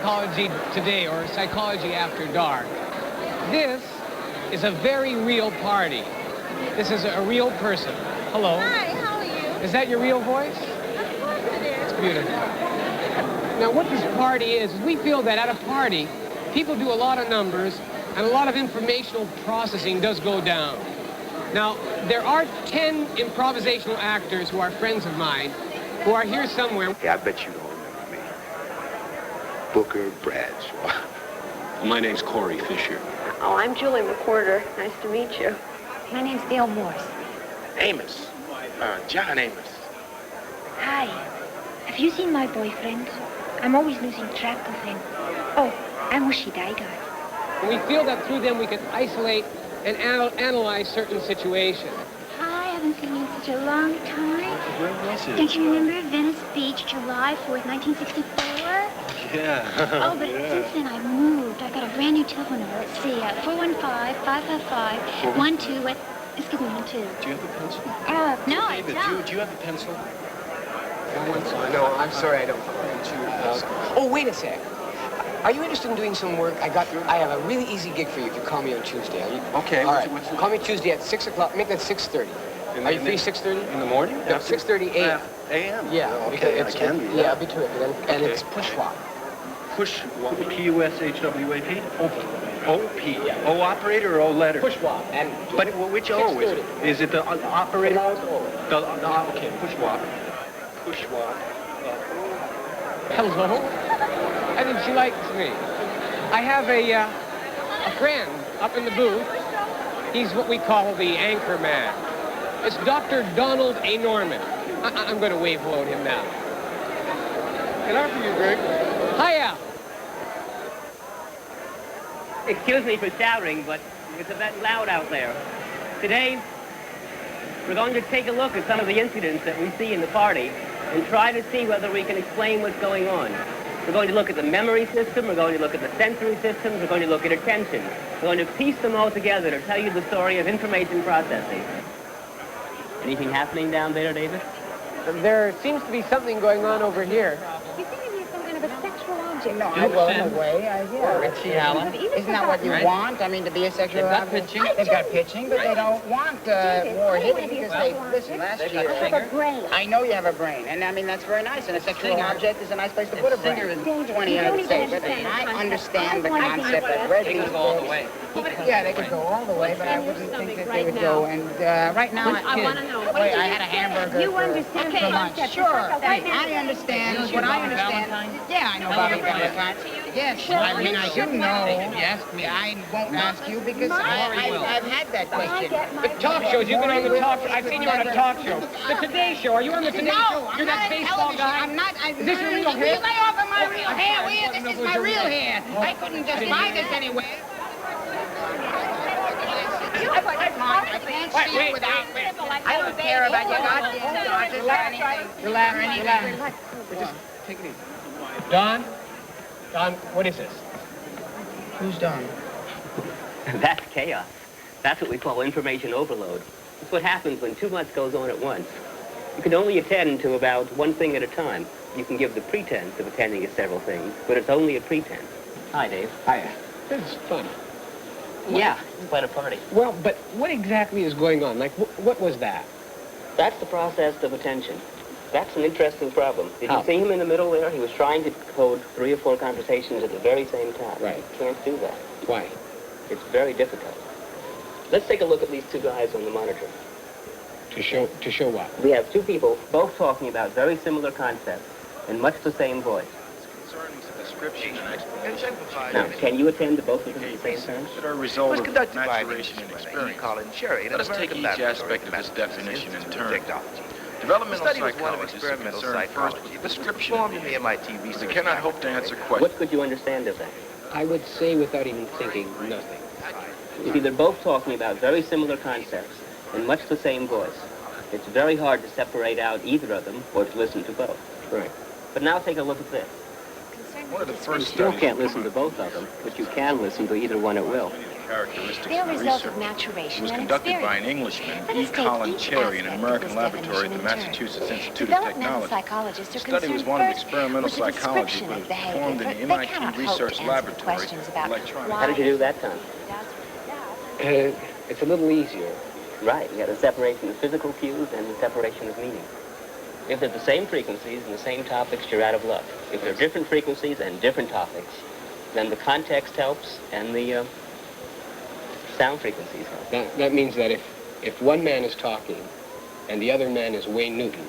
Psychology Today or Psychology After Dark. This is a very real party. This is a real person. Hello. Hi, how are you? Is that your real voice? Of course it is. It's beautiful. Now, what this party is we feel that at a party, people do a lot of numbers, and a lot of informational processing does go down. Now, there are 10 improvisational actors who are friends of mine who are here somewhere. Yeah, I bet you don't remember me. Booker Bradshaw. My name's Corey Fischer. Oh, I'm Julie McWhorter. Nice to meet you. My name's Dale Morse. Amos. John Amos. Hi. Have you seen my boyfriend? I'm always losing track of him. Oh, I'm Uschi Digard. And we feel that through them we can isolate and analyze certain situations. Hi, I haven't seen you in such a long time. Where was it? Don't you remember Venice Beach, July 4th, 1964? Yeah. Oh, but since then I've moved. I've got a brand new telephone number. Let's see, 415-555-12. Excuse me, 12. Do you have a pencil? No, I David, don't. do you have a pencil? No, I'm sorry, I don't. Oh, wait a sec. Are you interested in doing some work? I have a really easy gig for you if you call me on Tuesday. Okay. All right. Call me Tuesday at 6 o'clock. Make that 6:30. Are you free 6:30? In the morning? No, 6:30 a.m. A.m.? Yeah. Okay, I can do that. Yeah, I'll be terrific. And it's push walk. Push what? P-U-S-H-W-A-P? O-P. O operator or O letter? Push walk. And but which O is it? Is it the operator? Okay, push walk. Push walk. Hello. I think she likes me. I have a friend up in the booth. He's what we call the anchor man. It's Dr. Donald A. Norman. I'm going to wave hello to him now. Good afternoon, you, Greg. Hiya. Excuse me for shouting, but it's a bit loud out there. Today, we're going to take a look at some of the incidents that we see in the party and try to see whether we can explain what's going on. We're going to look at the memory system, we're going to look at the sensory systems, we're going to look at attention. We're going to piece them all together to tell you the story of information processing. Anything happening down there, David? There seems to be something going on over here. You think he's some kind of a sexual object? No, well, in a way, yeah. Richie Allen. Isn't that what you want? I mean, to be a sexual They've got object? pitching. They've got pitching, but they don't want more hitting because listen, last They've year... got a singer. I know you have a brain, and I mean, that's very nice, and a sexual object is a nice place to put a brain. Singer is 20 out of say, but I understand the concept that Reggie... They can go all the way. Yeah, they could go all the way, but I wouldn't think that they would go, and right now... I want to know. Wait, I had a hamburger You understand the concept. Sure, Right now. I understand. What I understand... Yeah, I know Bobby Valentine. Yes, I mean, I do know. Yes, me. I won't ask you because I've had that question. The talk shows, you've been on the talk show. I've seen you on a talk show. The Today Show, are you on the Today Show? No, I'm You're not that on baseball television. guy? I'm not. Is this your real hair? Lay off of my real hair. This is my real hair. I couldn't just buy this anywhere. I can't see you without. I don't care about your goddamn charges or anything. Relax. Just take it easy. Don, what is this? Who's Don? That's chaos. That's what we call information overload. It's what happens when too much goes on at once. You can only attend to about one thing at a time. You can give the pretense of attending to several things, but it's only a pretense. Hi, Dave. Hiya. This is fun. Yeah, it's quite a party. Well, but what exactly is going on? Like, what was that? That's the process of attention. That's an interesting problem. Did How? you see him in the middle there? He was trying to code 3 or 4 conversations at the very same time. Right. You can't do that. Why? It's very difficult. Let's take a look at these 2 guys on the monitor. To show what? We have 2 people, both talking about very similar concepts in much the same voice. Description and explanation. Now, can you attend to both of them at the same time? That are a result of maturation and experience. Let us take each aspect of this definition in turn. Developmental psychologists are concerned first with description. They cannot hope to answer questions. What could you understand of that? I would say without even thinking, nothing. You see, they're both talking about very similar concepts in much the same voice. It's very hard to separate out either of them or to listen to both. Right. But now take a look at this. One of the first You still studies can't listen to both of them, but you can listen to either one at will. characteristics They're a of the result research of maturation was and conducted by an experience. Englishman, Let E. us take Colin each Cherry, in an aspect of American this laboratory at the definition in turn. Massachusetts Institute of Developmental Technology. psychologists are The study was concerned one of first experimental with the psychology, description but of was behavior, performed in for the they MIT cannot hope Research to answer the Laboratory questions about electronics. How did you do that, Tom? It's a little easier. Right, you got a separation of physical cues and the separation of meaning. If they're the same frequencies and the same topics, you're out of luck. If they're different frequencies and different topics, then the context helps and the sound frequencies help. That means that if one man is talking and the other man is Wayne Newton,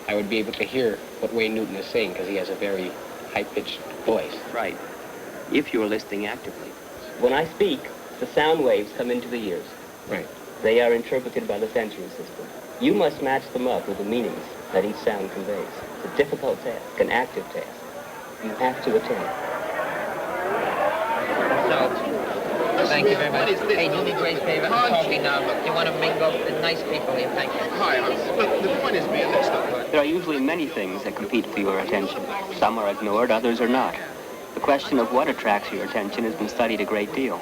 I would be able to hear what Wayne Newton is saying because he has a very high-pitched voice. Right, if you're listening actively. When I speak, the sound waves come into the ears. Right. They are interpreted by the sensory system. You must match them up with the meanings that each sound conveys. It's a difficult task, an active task. You have to attend. So, thank you very much. Hey, do me a great favor. I'm talking now. You want to mingle? They're nice people here. Thank you. Hi, but the point is being that stuff. There are usually many things that compete for your attention. Some are ignored, others are not. The question of what attracts your attention has been studied a great deal.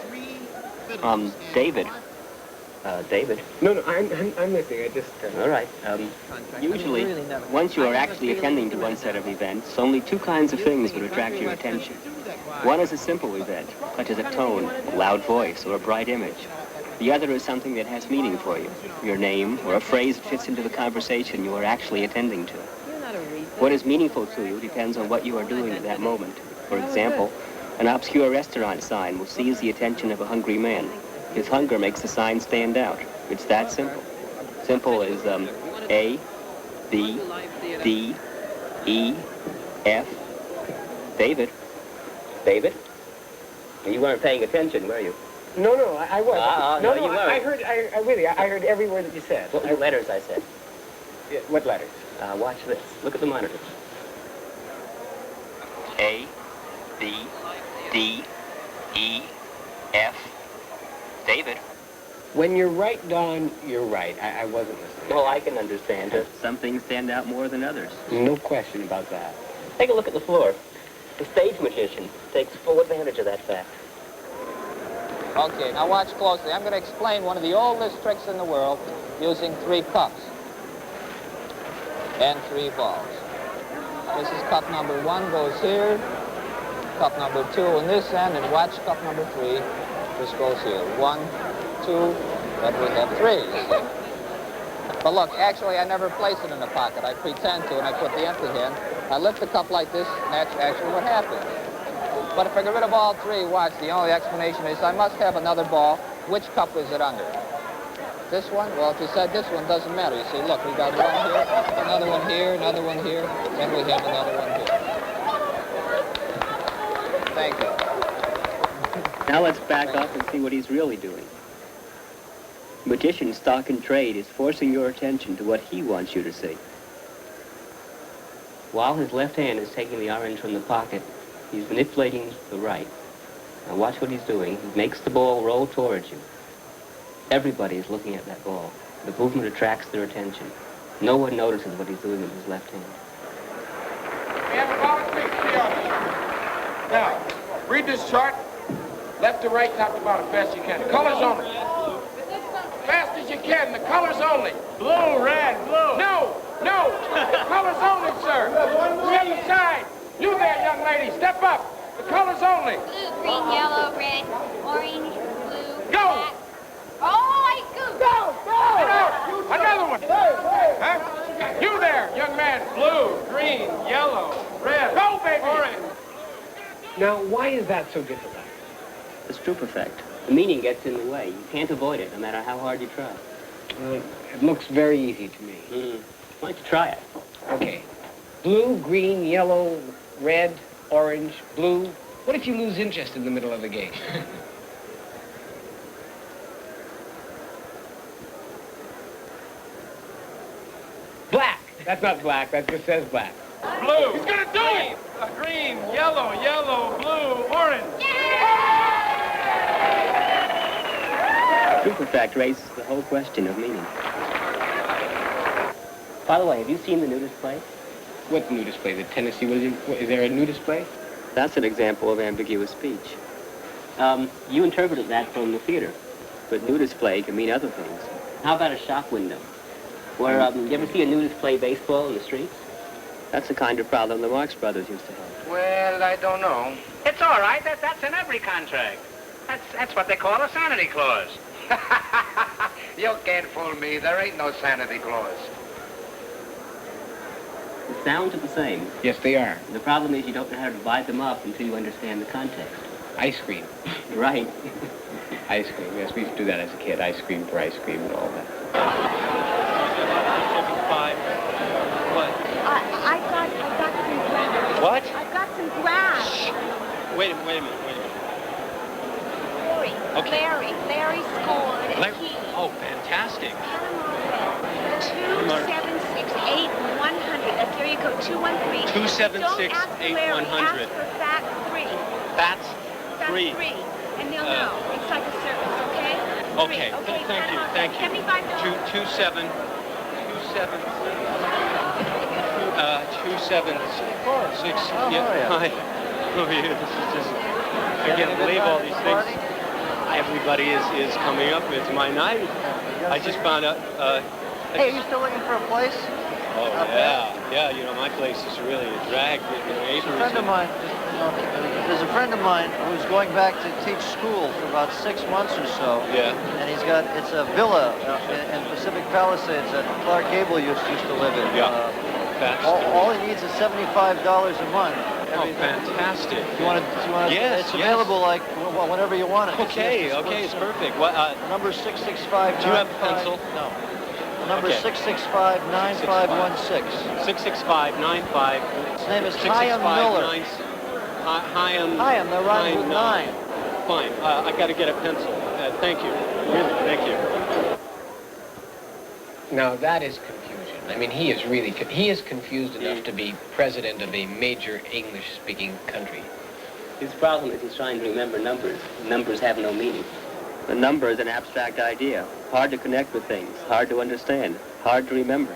David. David? No, I'm listening. I just... All right. Usually, once you are actually attending to one set of events, only two kinds of things would attract your attention. One is a simple event, such as a tone, a loud voice, or a bright image. The other is something that has meaning for you, your name, or a phrase that fits into the conversation you are actually attending to. What is meaningful to you depends on what you are doing at that moment. For example, an obscure restaurant sign will seize the attention of a hungry man. His hunger makes the sign stand out. It's that simple. Simple as A, B, D, E, F. David? David? You weren't paying attention, were you? No, I was. No, you weren't. I heard every word that you said. What were letters I said? Yeah, what letters? Watch this. Look at the monitors. A, B, D, E, F. David? When you're right, Don, you're right. I wasn't listening. Well, I can understand it. Some things stand out more than others. No question about that. Take a look at the floor. The stage magician takes full advantage of that fact. Okay, now watch closely. I'm going to explain one of the oldest tricks in the world using 3 cups and 3 balls. This is cup number 1 goes here, cup number 2 on this end, and watch cup number 3. This goes here. 1, 2, then we have 3, you see. But look, actually, I never place it in the pocket. I pretend to, and I put the empty hand. I lift the cup like this, and that's actually what happens. But if I get rid of all 3, watch, the only explanation is I must have another ball. Which cup is it under? This one? Well, if you said this one, doesn't matter. You see, look, we got one here, another one here, another one here, and we have another one here. Thank you. Now let's back up and see what he's really doing. Magician's stock in trade is forcing your attention to what he wants you to see. While his left hand is taking the orange from the pocket, he's manipulating the right. Now watch what he's doing. He makes the ball roll towards you. Everybody is looking at that ball. The movement attracts their attention. No one notices what he's doing with his left hand. We have about 6 audience. Now, read this chart. Left to right, top to bottom, fast as you can. Colors only. Fast as you can, the colors only. Blue, red, blue. No. Colors only, sir. Step aside. You there, young lady, step up. The colors only. Blue, green, yellow, red, orange, blue, Go. black. Oh, Go. Another one. Huh? You there, young man. Blue, green, yellow, red. Go, baby. Orange. Now, why is that so difficult? The Stroop effect. The meaning gets in the way. You can't avoid it, no matter how hard you try. It looks very easy to me. Why don't you try it? Okay. Blue, green, yellow, red, orange, blue. What if you lose interest in the middle of the game? Black. That's not black. That just says black. Blue. He's gonna do it. Green, yellow, blue, orange. Stroop effect raises the whole question of meaning. By the way, have you seen the new display? What new display? The Tennessee Williams? Is there a new display? That's an example of ambiguous speech. You interpreted that from the theater, but nudist play can mean other things. How about a shop window? Where, you ever see a nudist play baseball in the streets? That's the kind of problem the Marx brothers used to have. Well, I don't know. It's all right. That's in every contract. That's what they call a sanity clause. You can't fool me. There ain't no sanity clause. The sounds are the same. Yes, they are. The problem is you don't know how to divide them up until you understand the context. Ice cream. Right. Ice cream. Yes, we used to do that as a kid. Ice cream for ice cream and all that. What? I got some grass. What? I got some grass. Shh. Wait a minute. Okay. Larry scored a key. Oh, fantastic. 276-8100. There you go. 213. 276-8100. Ask for fact 3. That's 3. Fact 3. And they'll know. It's like a service, okay? Okay. Okay, Thank you. Give me $5. 276. Yeah. Hi. Oh, yeah. This is just. I can't believe all these things. Everybody is coming up. It's my night. I just found out. Hey, are you still looking for a place? Oh, yeah. You know, my place is really a drag. There's a friend of mine. There's a friend of mine who's going back to teach school for about 6 months or so. Yeah. And it's a villa in Pacific Palisades that Clark Gable used to live in. Yeah. All he needs is $75 a month. Oh, fantastic. You want to? Yes. It's available like whenever you want it. Okay, it's perfect. Number 665. Do you have a pencil? No. Number 665-9516. 665-95. His name is Chaim Miller. Chaim, they're right with 9. Fine. I got to get a pencil. Thank you. Really, thank you. Now, that is confusion. I mean, he is confused enough to be president of a major English-speaking country. His problem is he's trying to remember numbers. Numbers have no meaning. The number is an abstract idea, hard to connect with things, hard to understand, hard to remember.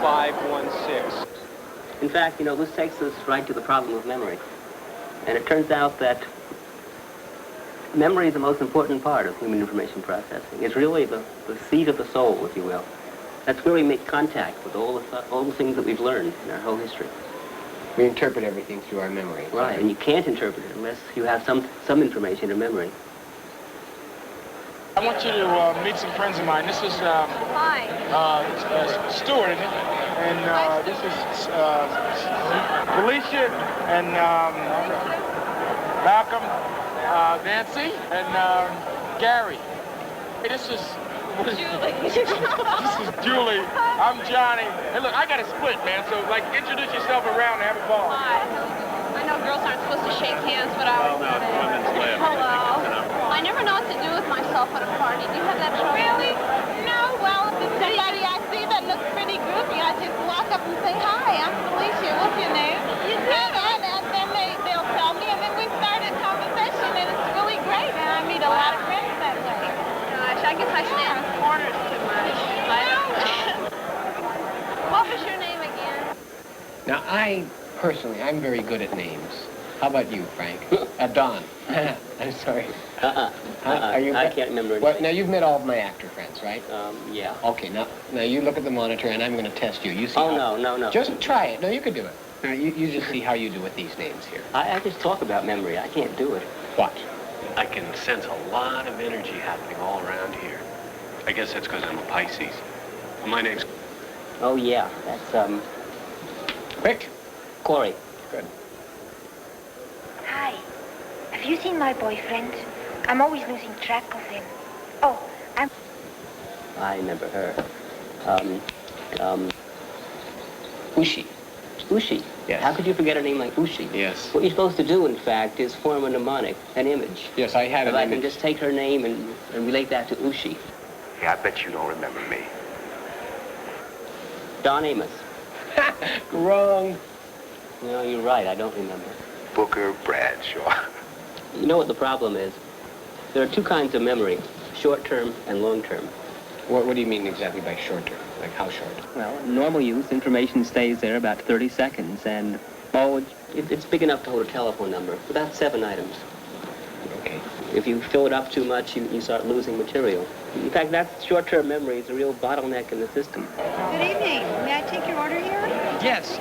665-9516. In fact, you know, this takes us right to the problem of memory. And it turns out that memory is the most important part of human information processing. It's really the seat of the soul, if you will. That's where we make contact with all the things that we've learned in our whole history. We interpret everything through our memory. Right, and you can't interpret it unless you have some information in memory. I want you to meet some friends of mine. This is Stuart, isn't it? And this is Felicia and Malcolm, Nancy, and Gary. Hey, this is Julie. This is Julie. I'm Johnny. Hey, look, I got a split, man. So, like, introduce yourself around and have a ball. Hi. I know girls aren't supposed to shake hands, but I was Hello. I never know what to do with myself at a party. Do you have that trouble? Really? No. Well, if it's somebody I see that looks pretty groovy, I just walk up and say, hi, I'm Felicia. What's your name? You do. And then they'll tell me, and then we start a conversation, and it's really great. And I meet a lot of friends that way. Gosh, I guess I stand in corners too much. I don't know. What was your name again? Now, I'm very good at names. How about you, Frank? Don. I'm sorry. I can't remember. Well, now, you've met all of my actor friends, right? Yeah. Okay, now you look at the monitor, and I'm going to test you. You see no. Just try it. No, you can do it. Now, you just see how you do with these names here. I just talk about memory. I can't do it. Watch. I can sense a lot of energy happening all around here. I guess that's because I'm a Pisces. Well, my name's... Oh, yeah. That's, Quick. Corey. Good. Hi. Have you seen my boyfriend? I'm always losing track of him. Oh, I remember her. Uschi. Uschi? Yes. How could you forget a name like Uschi? Yes. What you're supposed to do, in fact, is form a mnemonic, an image. Yes, I have an image. I can just take her name and relate that to Uschi. Yeah, I bet you don't remember me. John Amos. Wrong. No, you're right. I don't remember. Booker Bradshaw. You know what the problem is? There are two kinds of memory, short-term and long-term. What do you mean exactly by short-term? Like how short? Well, in normal use, information stays there about 30 seconds, and, it's big enough to hold a telephone number, about 7 items. Okay. If you fill it up too much, you start losing material. In fact, that short-term memory is a real bottleneck in the system. Good evening. May I take your order here? Yes.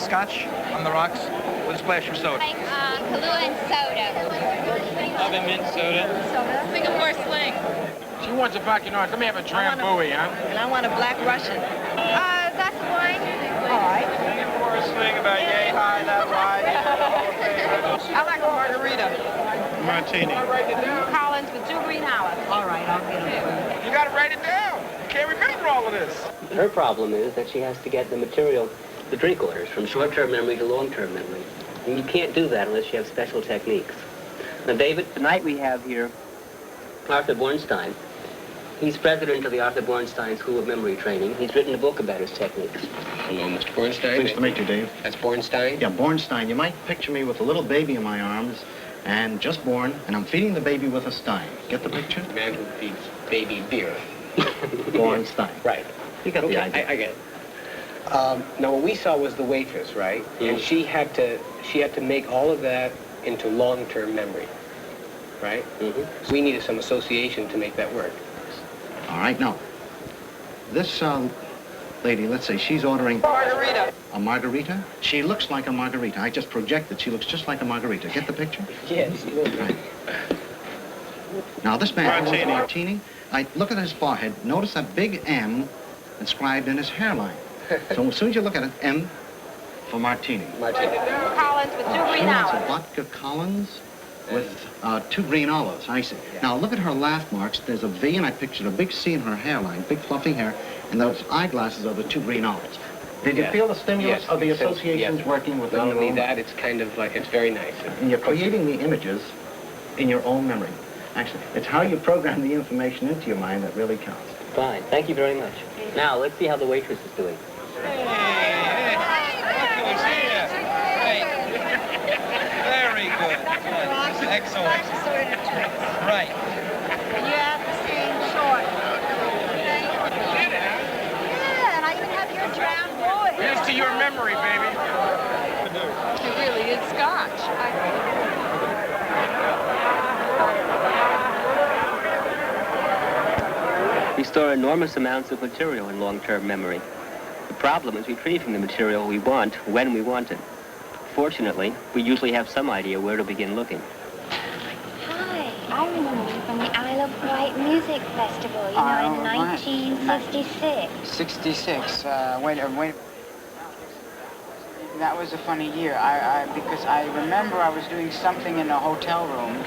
Scotch on the rocks with a splash of soda. Like Kahlua and soda. Oven mint soda. Soda. Singapore Sling. She wants a Bacchanal. Let me have a Drambuie, huh? And I want a black Russian. That's wine. All right. Singapore Sling about yay high, that wide. I like a margarita. Martini. Collins with 2 green olives. All right, I'll get them. You gotta write it down. You can't remember all of this. Her problem is that she has to get the material, the drink orders, from short-term memory to long-term memory. And you can't do that unless you have special techniques. Now, David, tonight we have here Arthur Bornstein. He's president of the Arthur Bornstein School of Memory Training. He's written a book about his techniques. Hello, Mr. Bornstein. Pleased to meet you, Dave. That's Bornstein? Yeah, Bornstein. You might picture me with a little baby in my arms, and just born, and I'm feeding the baby with a stein. Get the picture? Man who feeds baby beer. Bornstein. Right. You got the idea. I get it. Now, what we saw was the waitress, right? Mm. And she had to make all of that into long-term memory, right? Mm-hmm. So we needed some association to make that work. All right, now, this lady, let's say she's ordering... Margarita. A margarita? She looks like a margarita. I just projected. She looks just like a margarita. Get the picture? Yes, she looks right. Now, this man wants a martini. I look at his forehead. Notice that big M inscribed in his hairline. So as soon as you look at it, M for martini. Martini. Collins with 2 She green wants a olives. vodka Collins with 2 green olives. I see. Yeah. Now, look at her laugh marks. There's a V, and I pictured a big C in her hairline, big fluffy hair, and those eyeglasses are the 2 green olives. Did you feel the stimulus of the associations working with Not only that, it's kind of like, it's very nice. And you're creating the images in your own memory. Actually, it's how you program the information into your mind that really counts. Fine. Thank you very much. Now, let's see how the waitress is doing. Very good. Excellent. Right. Yeah, the same short. Yeah, and I even have your Drambuie. Here's to your memory, baby. It really is Scotch. We store enormous amounts of material in long-term memory. The problem is retrieving the material we want when we want it. Fortunately, we usually have some idea where to begin looking. Hi, I remember you from the Isle of Wight Music Festival, you know, in 1966. 66. Wait. That was a funny year. Because I remember I was doing something in a hotel room,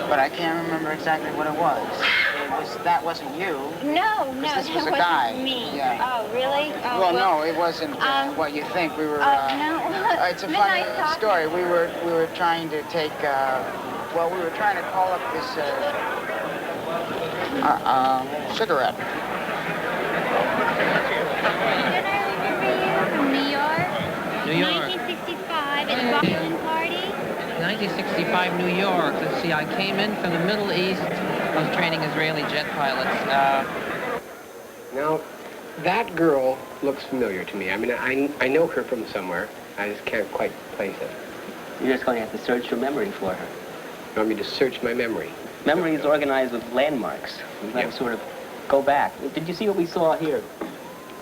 but I can't remember exactly what it was. That wasn't you. No, This that was a wasn't guy. me. Yeah. Oh, really? Oh, Well, no, it wasn't what you think. We were. no. It's a funny story. We were trying to take. We were trying to call up this cigarette. From New York? New York. 1965 at a Boston party? 1965, New York. Let's see, I came in from the Middle East. I was training Israeli jet pilots. Now, that girl looks familiar to me. I mean, I know her from somewhere. I just can't quite place it. You're just going to have to search your memory for her. You want me to search my memory? Memory is organized with landmarks. We've got to sort of go back. Did you see what we saw here?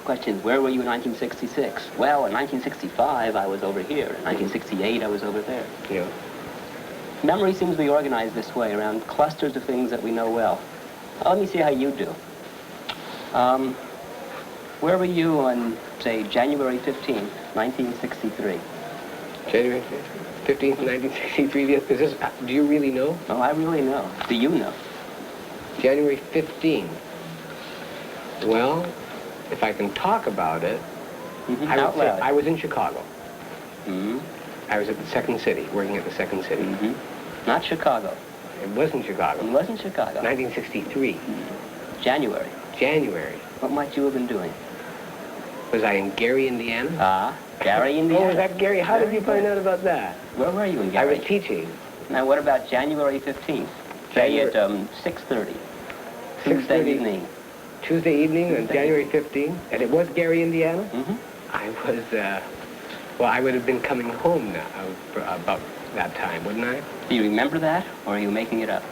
Questions, where were you in 1966? Well, in 1965, I was over here. In 1968, I was over there. Yeah. Memory seems to be organized this way, around clusters of things that we know well. Let me see how you do. Where were you on, say, January 15th, 1963? January 15th, 1963? Is this, do you really know? Oh, I really know. Do you know? January 15th. Well, if I can talk about it, I would say I was in Chicago. Mm-hmm. I was at the Second City, working at the Second City. Mm-hmm. Not Chicago. It wasn't Chicago. It wasn't Chicago. 1963. January. January. What might you have been doing? Was I in Gary, Indiana? Ah, Gary, Indiana. Oh, was that Gary? How did you find out about that? Where were you in Gary? I was teaching. Now, what about January 15th? Say at 6:30. Tuesday evening. Tuesday evening on January 15th, and it was Gary, Indiana? Mm-hmm. I was, well, I would have been coming home now about that time, wouldn't I? Do you remember that, or are you making it up?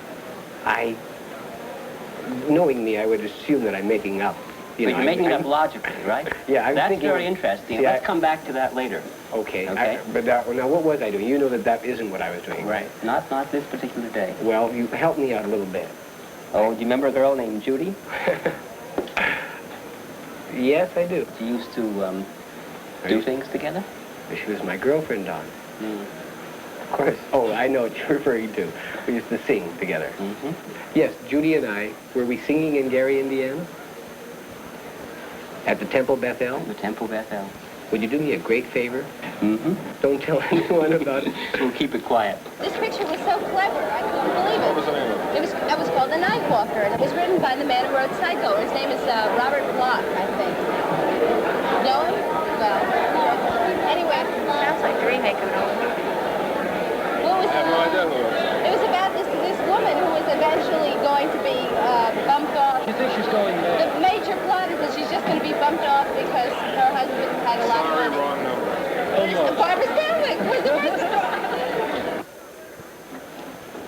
Knowing me, I would assume that I'm making up. But you're making it up logically, right? Yeah, I'm That's thinking... very interesting. Let's come back to that later. Okay. Okay. But now, what was I doing? You know that isn't what I was doing. Right. Not this particular day. Well, you helped me out a little bit. Oh, do you remember a girl named Judy? Yes, I do. She used to do things together? She was my girlfriend, Don. Mm. Of course. Oh, I know what you're referring to. We used to sing together. Mm-hmm. Yes, Judy and I. Were we singing in Gary, Indiana? At the Temple Bethel? The Temple Bethel. Would you do me a great favor? Mm-hmm. Don't tell anyone about it. We'll keep it quiet. This picture was so clever, I couldn't believe it. What was the name of it? It was called The Night Walker, and it was written by the man who wrote Psycho. His name is Robert Bloch, I think. Know him? Well, anyway. Sounds like Dreammaker. What was I have no idea who it was. It was about this woman who was eventually going to be bumped off. You think she's going there? The major plot is that she's just going to be bumped off because her husband had a lot of money. Wrong number. It's Barbara Stanwyck. Where's the rest?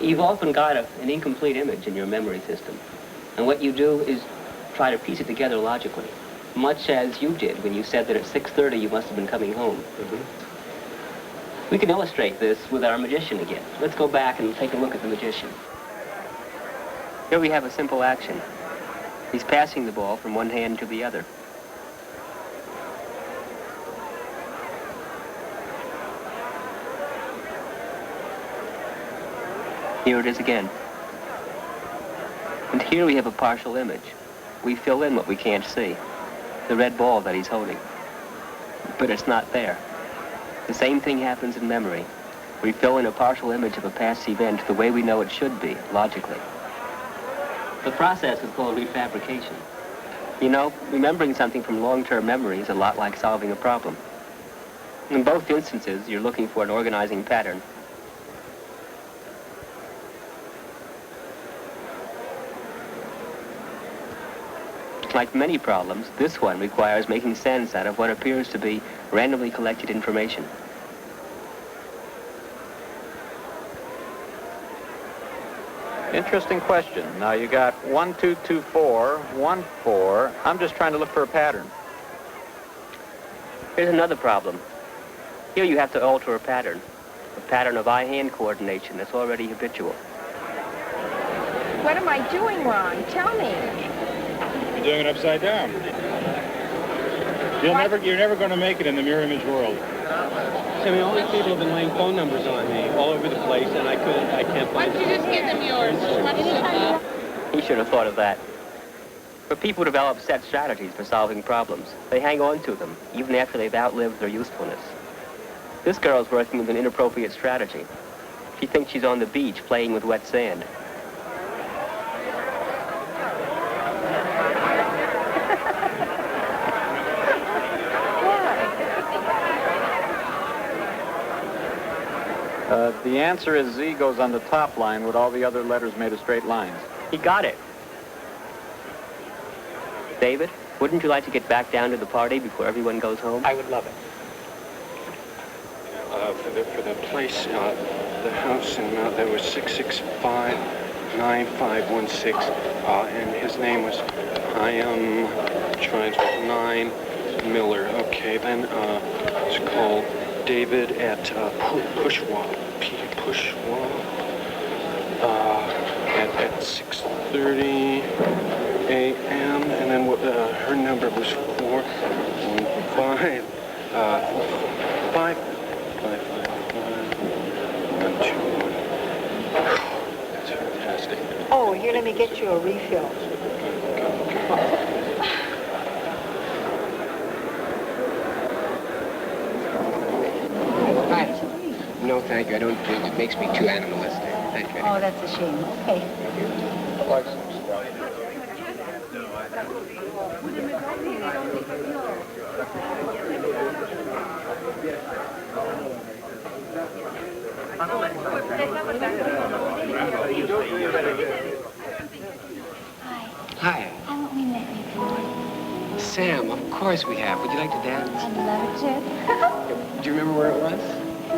You've often got an incomplete image in your memory system. And what you do is try to piece it together logically, much as you did when you said that at 6:30 you must have been coming home. Mm-hmm. We can illustrate this with our magician again. Let's go back and take a look at the magician. Here we have a simple action. He's passing the ball from one hand to the other. Here it is again. And here we have a partial image. We fill in what we can't see. The red ball that he's holding. But it's not there. The same thing happens in memory. We fill in a partial image of a past event the way we know it should be, logically. The process is called refabrication. You know, remembering something from long-term memory is a lot like solving a problem. In both instances, you're looking for an organizing pattern. Like many problems, this one requires making sense out of what appears to be randomly collected information. Interesting question. Now you got 1, 2, 2, 4, 1, 4. I'm just trying to look for a pattern. Here's another problem. Here you have to alter a pattern of eye-hand coordination that's already habitual. What am I doing wrong? Tell me. You're doing it upside down. You're never going to make it in the mirror image world. Sammy, all these people have been laying phone numbers on me all over the place, and I can't find Why don't you just give them yours? He should have thought of that. But people develop set strategies for solving problems. They hang on to them, even after they've outlived their usefulness. This girl's working with an inappropriate strategy. She thinks she's on the beach playing with wet sand. The answer is Z goes on the top line with all the other letters made as straight lines. He got it. David, wouldn't you like to get back down to the party before everyone goes home? I would love it. For the place, the house in Mount, that was 665-9516, and his name was trying to 9 Miller. Okay, then it's called David at Pushwa at 6:30 a.m. and then her number was 415 55121. That's fantastic. Oh, here, let me get you a refill. No, thank you. I don't think it makes me too animalistic. Thank you. Oh, that's a shame. Okay. Hi. we met before? Sam, of course we have. Would you like to dance? I'd love to. Do you remember where it was?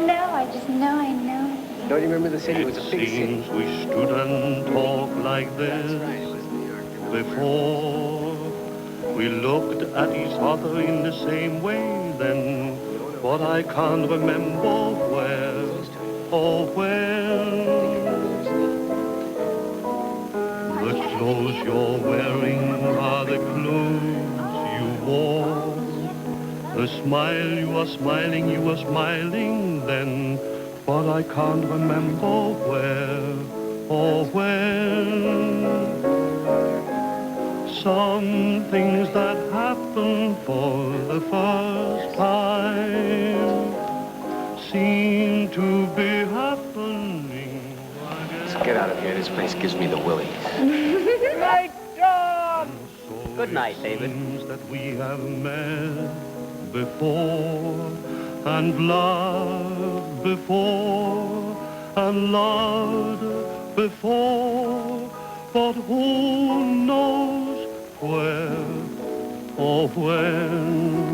No, I just know I know. Don't you remember the city? It was a big city. We stood and talked like this before. We looked at each other in the same way then, but I can't remember where or when. The clothes you're wearing are the clothes you wore. The smile you were smiling then, but I can't remember where or when. Some things that happen for the first time seem to be happening. Let's get out of here. This place gives me the willies. Good night, John! Good night, David. Things that we have met before, and loved before, and loved before, but who knows where or when.